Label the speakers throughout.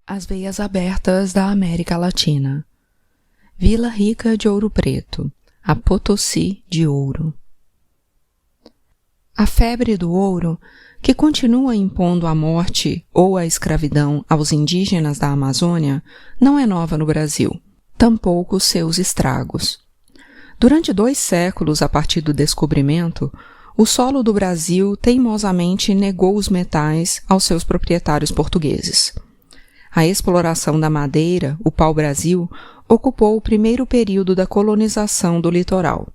Speaker 1: As veias abertas da América Latina. Vila Rica de Ouro Preto, a Potosí de ouro. A febre do ouro, que continua impondo a morte ou a escravidão aos indígenas da Amazônia, não é nova no Brasil, tampouco seus estragos. Durante 2 séculos a partir do descobrimento, o solo do Brasil teimosamente negou os metais aos seus proprietários portugueses. A exploração da madeira, o pau-brasil, ocupou o primeiro período da colonização do litoral,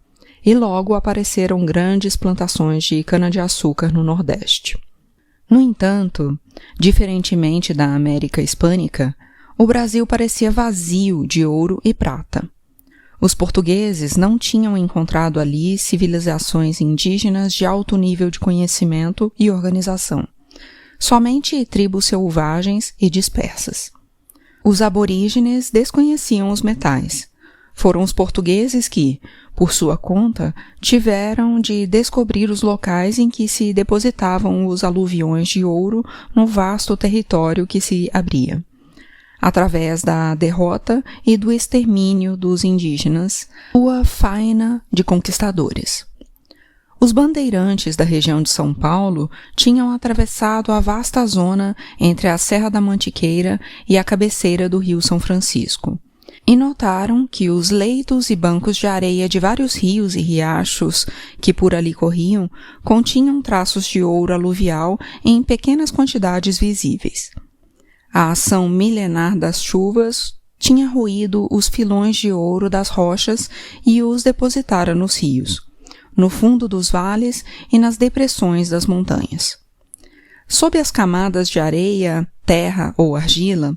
Speaker 1: e logo apareceram grandes plantações de cana-de-açúcar no Nordeste. No entanto, diferentemente da América Hispânica, o Brasil parecia vazio de ouro e prata. Os portugueses não tinham encontrado ali civilizações indígenas de alto nível de conhecimento e organização. Somente tribos selvagens e dispersas. Os aborígenes desconheciam os metais. Foram os portugueses que, por sua conta, tiveram de descobrir os locais em que se depositavam os aluviões de ouro no vasto território que se abria. Através da derrota e do extermínio dos indígenas, sua faina de conquistadores. Os bandeirantes da região de São Paulo tinham atravessado a vasta zona entre a Serra da Mantiqueira e a cabeceira do Rio São Francisco, e notaram que os leitos e bancos de areia de vários rios e riachos que por ali corriam continham traços de ouro aluvial em pequenas quantidades visíveis. A ação milenar das chuvas tinha roído os filões de ouro das rochas e os depositara nos rios, no fundo dos vales e nas depressões das montanhas. Sob as camadas de areia, terra ou argila,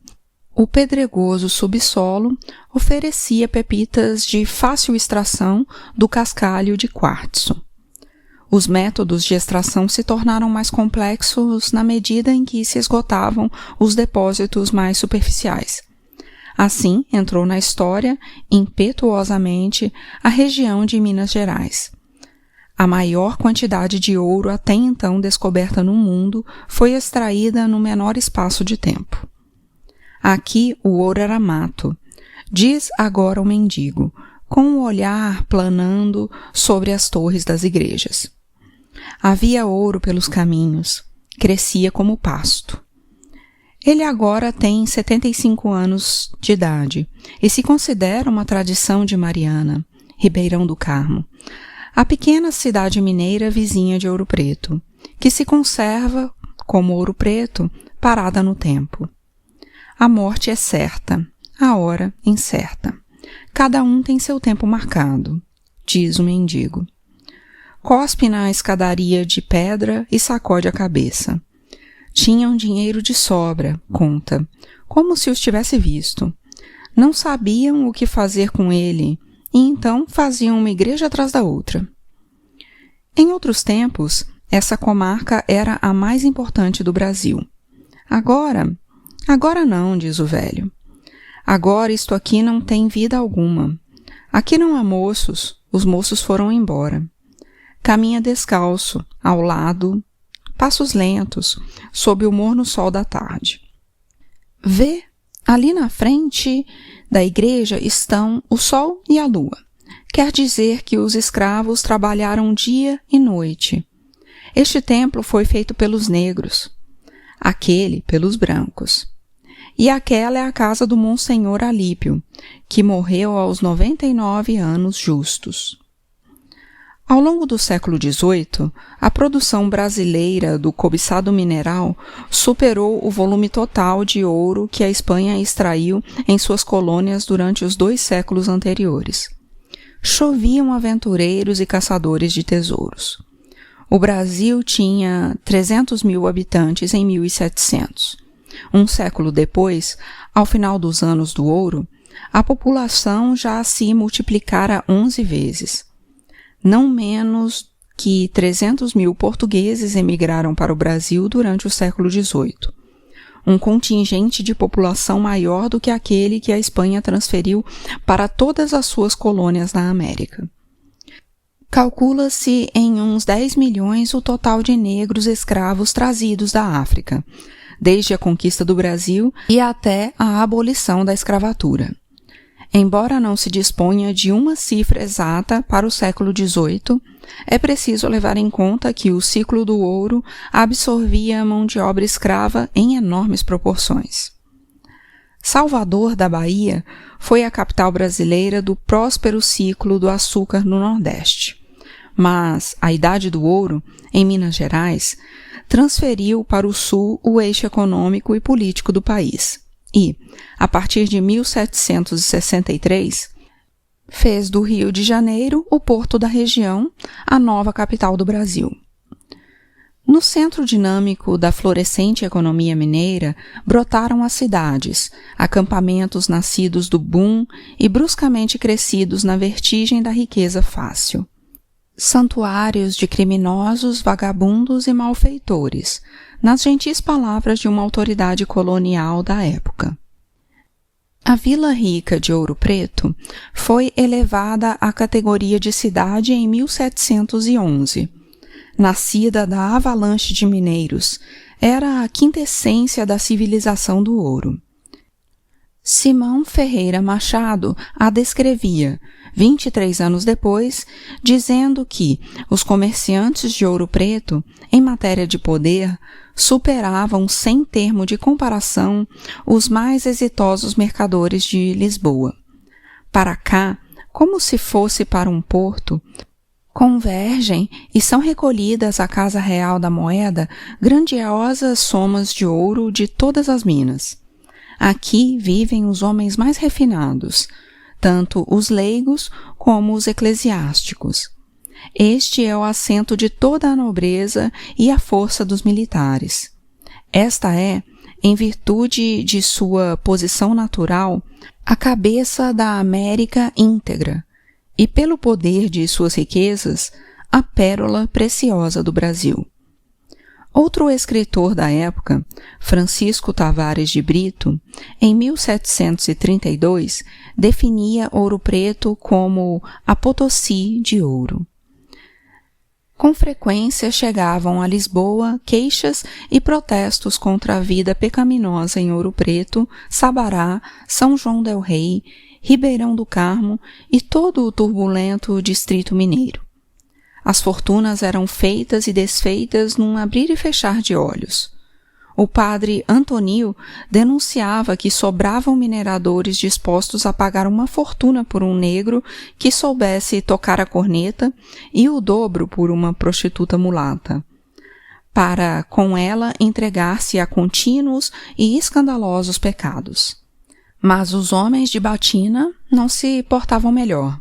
Speaker 1: o pedregoso subsolo oferecia pepitas de fácil extração do cascalho de quartzo. Os métodos de extração se tornaram mais complexos na medida em que se esgotavam os depósitos mais superficiais. Assim, entrou na história, impetuosamente, a região de Minas Gerais. A maior quantidade de ouro até então descoberta no mundo foi extraída no menor espaço de tempo. Aqui o ouro era mato, diz agora o mendigo, com o olhar planando sobre as torres das igrejas. Havia ouro pelos caminhos, crescia como pasto. Ele agora tem 75 anos de idade e se considera uma tradição de Mariana, Ribeirão do Carmo, a pequena cidade mineira vizinha de Ouro Preto, que se conserva, como Ouro Preto, parada no tempo. A morte é certa, a hora incerta. Cada um tem seu tempo marcado, diz o mendigo. Cospe na escadaria de pedra e sacode a cabeça. Tinham dinheiro de sobra, conta, como se os tivesse visto. Não sabiam o que fazer com ele, e então faziam uma igreja atrás da outra. Em outros tempos, essa comarca era a mais importante do Brasil. Agora não, diz o velho. Agora isto aqui não tem vida alguma. Aqui não há moços, os moços foram embora. Caminha descalço, ao lado, passos lentos, sob o morno sol da tarde. Vê, ali na frente da igreja estão o sol e a lua. Quer dizer que os escravos trabalharam dia e noite. Este templo foi feito pelos negros, aquele pelos brancos. E aquela é a casa do Monsenhor Alípio, que morreu aos 99 anos justos. Ao longo do século XVIII, a produção brasileira do cobiçado mineral superou o volume total de ouro que a Espanha extraiu em suas colônias durante os 2 séculos anteriores. Choviam aventureiros e caçadores de tesouros. O Brasil tinha 300 mil habitantes em 1700. Um século depois, ao final dos anos do ouro, a população já se multiplicara 11 vezes. Não menos que 300 mil portugueses emigraram para o Brasil durante o século XVIII, um contingente de população maior do que aquele que a Espanha transferiu para todas as suas colônias na América. Calcula-se em uns 10 milhões o total de negros escravos trazidos da África, desde a conquista do Brasil e até a abolição da escravatura. Embora não se disponha de uma cifra exata para o século XVIII, é preciso levar em conta que o ciclo do ouro absorvia a mão de obra escrava em enormes proporções. Salvador da Bahia foi a capital brasileira do próspero ciclo do açúcar no Nordeste, mas a Idade do Ouro, em Minas Gerais, transferiu para o Sul o eixo econômico e político do país e, a partir de 1763, fez do Rio de Janeiro o porto da região, a nova capital do Brasil. No centro dinâmico da florescente economia mineira, brotaram as cidades, acampamentos nascidos do boom e bruscamente crescidos na vertigem da riqueza fácil. Santuários de criminosos, vagabundos e malfeitores, nas gentis palavras de uma autoridade colonial da época. A Vila Rica de Ouro Preto foi elevada à categoria de cidade em 1711. Nascida da avalanche de mineiros, era a quintessência da civilização do ouro. Simão Ferreira Machado a descrevia, 23 anos depois, dizendo que os comerciantes de Ouro Preto, em matéria de poder, superavam sem termo de comparação os mais exitosos mercadores de Lisboa. Para cá, como se fosse para um porto, convergem e são recolhidas à Casa Real da Moeda grandiosas somas de ouro de todas as minas. Aqui vivem os homens mais refinados, tanto os leigos como os eclesiásticos. Este é o assento de toda a nobreza e a força dos militares. Esta é, em virtude de sua posição natural, a cabeça da América íntegra, e pelo poder de suas riquezas, a pérola preciosa do Brasil. Outro escritor da época, Francisco Tavares de Brito, em 1732, definia Ouro Preto como a Potosí de ouro. Com frequência chegavam a Lisboa queixas e protestos contra a vida pecaminosa em Ouro Preto, Sabará, São João del Rei, Ribeirão do Carmo e todo o turbulento distrito mineiro. As fortunas eram feitas e desfeitas num abrir e fechar de olhos. O padre Antonio denunciava que sobravam mineradores dispostos a pagar uma fortuna por um negro que soubesse tocar a corneta e o dobro por uma prostituta mulata, para, com ela, entregar-se a contínuos e escandalosos pecados. Mas os homens de batina não se portavam melhor.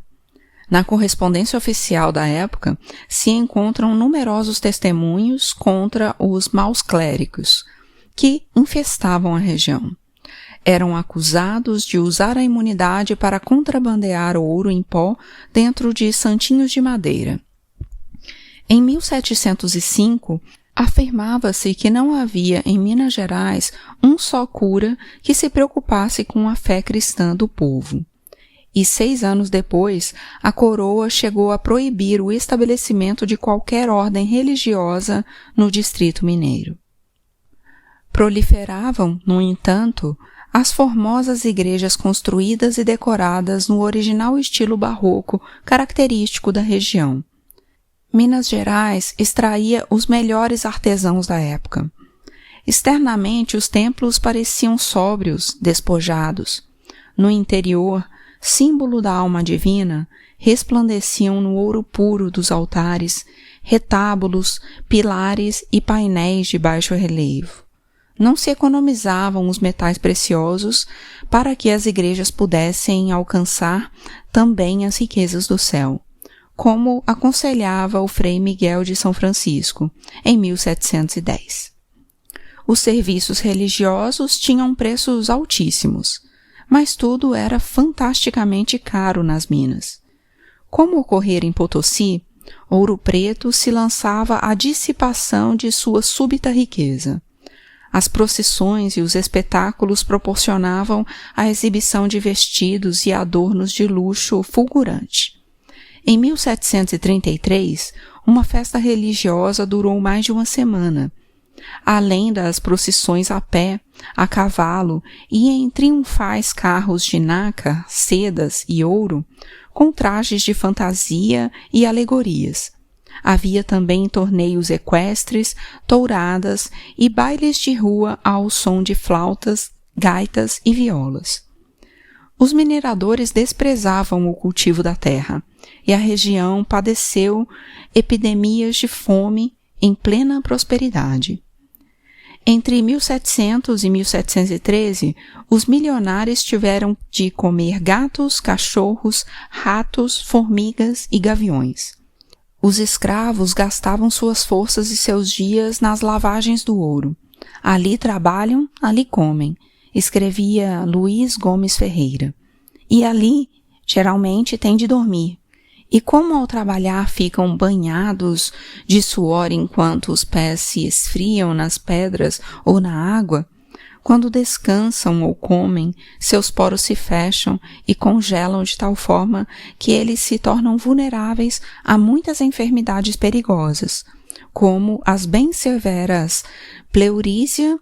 Speaker 1: Na correspondência oficial da época se encontram numerosos testemunhos contra os maus clérigos, que infestavam a região. Eram acusados de usar a imunidade para contrabandear ouro em pó dentro de santinhos de madeira. Em 1705, afirmava-se que não havia em Minas Gerais um só cura que se preocupasse com a fé cristã do povo. E 6 anos depois, a coroa chegou a proibir o estabelecimento de qualquer ordem religiosa no Distrito Mineiro. Proliferavam, no entanto, as formosas igrejas construídas e decoradas no original estilo barroco característico da região. Minas Gerais extraía os melhores artesãos da época. Externamente, os templos pareciam sóbrios, despojados. No interior, símbolo da alma divina, resplandeciam no ouro puro dos altares, retábulos, pilares e painéis de baixo relevo. Não se economizavam os metais preciosos para que as igrejas pudessem alcançar também as riquezas do céu, como aconselhava o Frei Miguel de São Francisco, em 1710. Os serviços religiosos tinham preços altíssimos, mas tudo era fantasticamente caro nas minas. Como ocorrera em Potosí, Ouro Preto se lançava à dissipação de sua súbita riqueza. As procissões e os espetáculos proporcionavam a exibição de vestidos e adornos de luxo fulgurante. Em 1733, uma festa religiosa durou mais de uma semana, além das procissões a pé, a cavalo e em triunfais carros de nácar, sedas e ouro, com trajes de fantasia e alegorias. Havia também torneios equestres, touradas e bailes de rua ao som de flautas, gaitas e violas. Os mineradores desprezavam o cultivo da terra, e a região padeceu epidemias de fome em plena prosperidade. Entre 1700 e 1713, os milionários tiveram de comer gatos, cachorros, ratos, formigas e gaviões. Os escravos gastavam suas forças e seus dias nas lavagens do ouro. Ali trabalham, ali comem, escrevia Luiz Gomes Ferreira. E ali, geralmente, têm de dormir. E como ao trabalhar ficam banhados de suor enquanto os pés se esfriam nas pedras ou na água, quando descansam ou comem, seus poros se fecham e congelam de tal forma que eles se tornam vulneráveis a muitas enfermidades perigosas, como as bem severas pleurísia,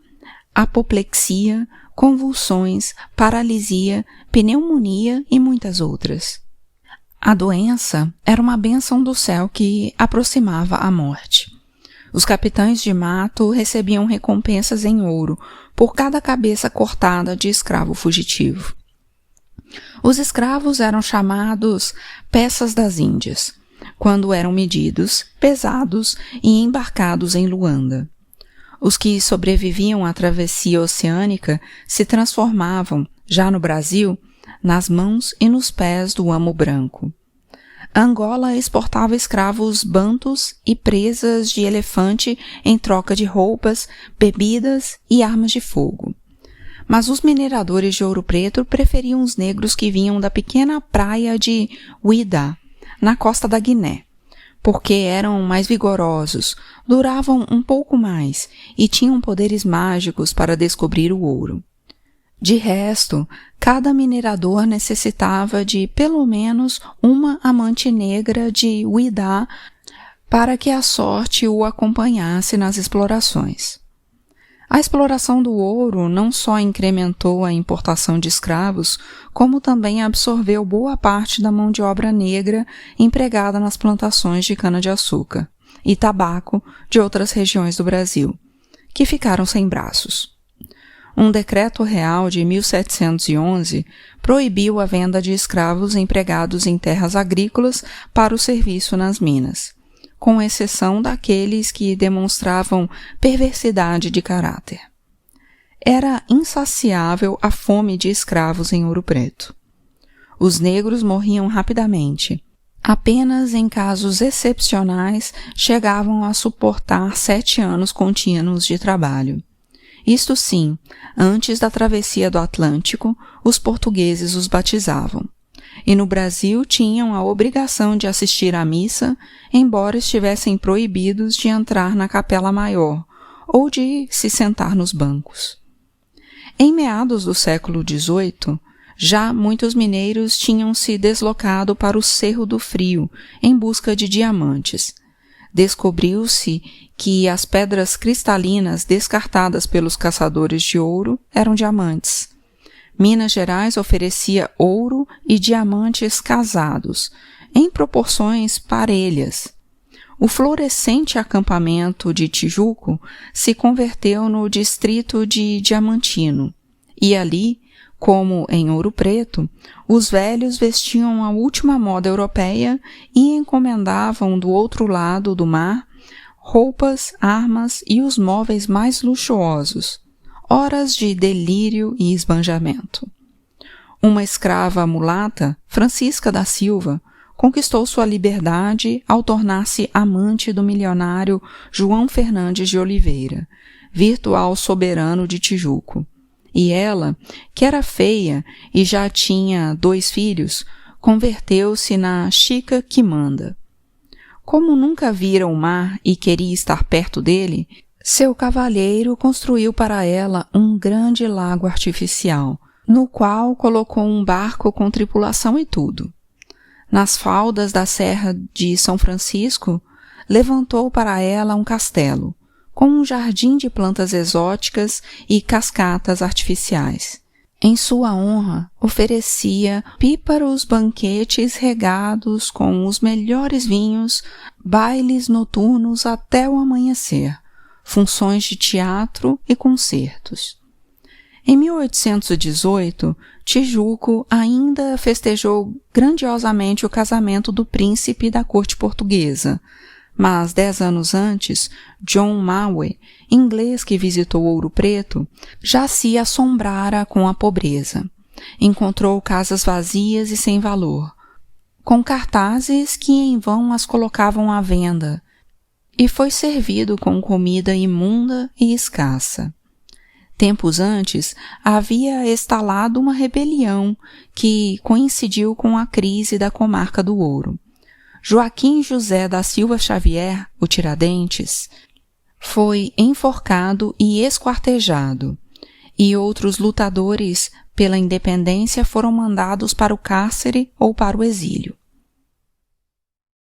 Speaker 1: apoplexia, convulsões, paralisia, pneumonia e muitas outras. A doença era uma bênção do céu que aproximava a morte. Os capitães de mato recebiam recompensas em ouro por cada cabeça cortada de escravo fugitivo. Os escravos eram chamados peças das Índias, quando eram medidos, pesados e embarcados em Luanda. Os que sobreviviam à travessia oceânica se transformavam, já no Brasil, nas mãos e nos pés do amo branco. Angola exportava escravos bantus e presas de elefante em troca de roupas, bebidas e armas de fogo. Mas os mineradores de Ouro Preto preferiam os negros que vinham da pequena praia de Uidá, na costa da Guiné, porque eram mais vigorosos, duravam um pouco mais e tinham poderes mágicos para descobrir o ouro. De resto, cada minerador necessitava de pelo menos uma amante negra de Uidá para que a sorte o acompanhasse nas explorações. A exploração do ouro não só incrementou a importação de escravos, como também absorveu boa parte da mão de obra negra empregada nas plantações de cana-de-açúcar e tabaco de outras regiões do Brasil, que ficaram sem braços. Um decreto real de 1711 proibiu a venda de escravos empregados em terras agrícolas para o serviço nas minas, com exceção daqueles que demonstravam perversidade de caráter. Era insaciável a fome de escravos em Ouro Preto. Os negros morriam rapidamente. Apenas em casos excepcionais chegavam a suportar 7 anos contínuos de trabalho. Isto sim, antes da travessia do Atlântico, os portugueses os batizavam. E no Brasil tinham a obrigação de assistir à missa, embora estivessem proibidos de entrar na capela maior ou de se sentar nos bancos. Em meados do século XVIII, já muitos mineiros tinham se deslocado para o Cerro do Frio em busca de diamantes. Descobriu-se que as pedras cristalinas descartadas pelos caçadores de ouro eram diamantes. Minas Gerais oferecia ouro e diamantes casados, em proporções parelhas. O florescente acampamento de Tijuco se converteu no distrito de Diamantino, e ali, como em Ouro Preto, os velhos vestiam a última moda europeia e encomendavam do outro lado do mar roupas, armas e os móveis mais luxuosos, horas de delírio e esbanjamento. Uma escrava mulata, Francisca da Silva, conquistou sua liberdade ao tornar-se amante do milionário João Fernandes de Oliveira, virtual soberano de Tijuco. E ela, que era feia e já tinha 2 filhos, converteu-se na Chica que manda. Como nunca vira o mar e queria estar perto dele, seu cavalheiro construiu para ela um grande lago artificial, no qual colocou um barco com tripulação e tudo. Nas faldas da Serra de São Francisco, levantou para ela um castelo, com um jardim de plantas exóticas e cascatas artificiais. Em sua honra, oferecia píparos banquetes regados com os melhores vinhos, bailes noturnos até o amanhecer, funções de teatro e concertos. Em 1818, Tijuco ainda festejou grandiosamente o casamento do príncipe da corte portuguesa, mas 10 anos antes, John Mawe, inglês que visitou Ouro Preto, já se assombrara com a pobreza. Encontrou casas vazias e sem valor, com cartazes que em vão as colocavam à venda, e foi servido com comida imunda e escassa. Tempos antes, havia estalado uma rebelião que coincidiu com a crise da comarca do Ouro. Joaquim José da Silva Xavier, o Tiradentes, foi enforcado e esquartejado, e outros lutadores pela independência foram mandados para o cárcere ou para o exílio.